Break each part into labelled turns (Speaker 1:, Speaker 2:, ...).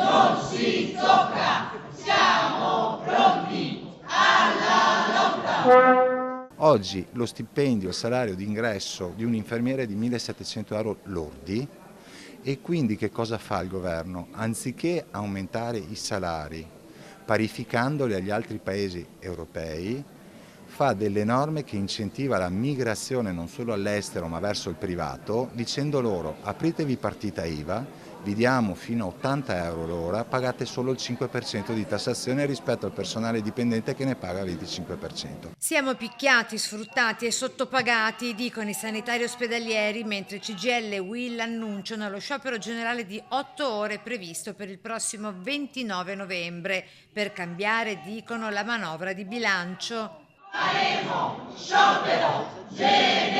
Speaker 1: Non si tocca! Siamo pronti alla lotta!
Speaker 2: Oggi lo stipendio, il salario di ingresso di un infermiere è di 1.700 euro lordi e quindi che cosa fa il governo? Anziché aumentare i salari parificandoli agli altri paesi europei, fa delle norme che incentiva la migrazione non solo all'estero ma verso il privato, dicendo loro apritevi partita IVA, vi diamo fino a 80 euro l'ora, pagate solo il 5% di tassazione rispetto al personale dipendente che ne paga il 25%.
Speaker 3: Siamo picchiati, sfruttati e sottopagati, dicono i sanitari ospedalieri, mentre CGIL e UIL annunciano lo sciopero generale di 8 ore previsto per il prossimo 29 novembre per cambiare, dicono, la manovra di bilancio.
Speaker 1: Faremo sciopero generale!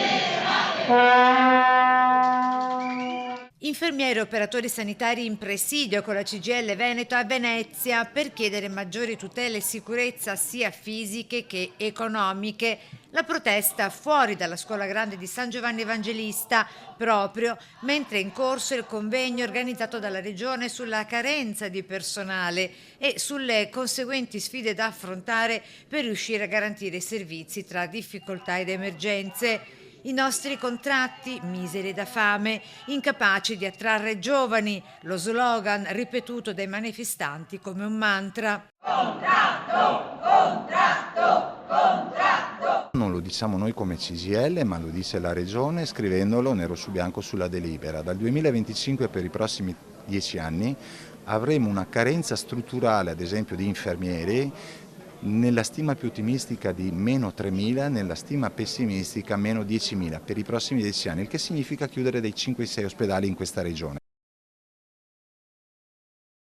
Speaker 3: Infermieri e operatori sanitari in presidio con la CGIL Veneto a Venezia per chiedere maggiori tutele e sicurezza sia fisiche che economiche. La protesta fuori dalla Scuola Grande di San Giovanni Evangelista, proprio mentre è in corso il convegno organizzato dalla Regione sulla carenza di personale e sulle conseguenti sfide da affrontare per riuscire a garantire i servizi tra difficoltà ed emergenze. I nostri contratti, miseri da fame, incapaci di attrarre giovani, lo slogan ripetuto dai manifestanti come un mantra.
Speaker 1: Contratto, contratto, contratto!
Speaker 2: Non lo diciamo noi come CGIL, ma lo dice la Regione scrivendolo nero su bianco sulla delibera. Dal 2025 per i prossimi 10 anni avremo una carenza strutturale, ad esempio di infermieri, nella stima più ottimistica di meno 3.000, nella stima pessimistica meno 10.000 per i prossimi 10 anni, il che significa chiudere dei 5-6 ospedali in questa regione.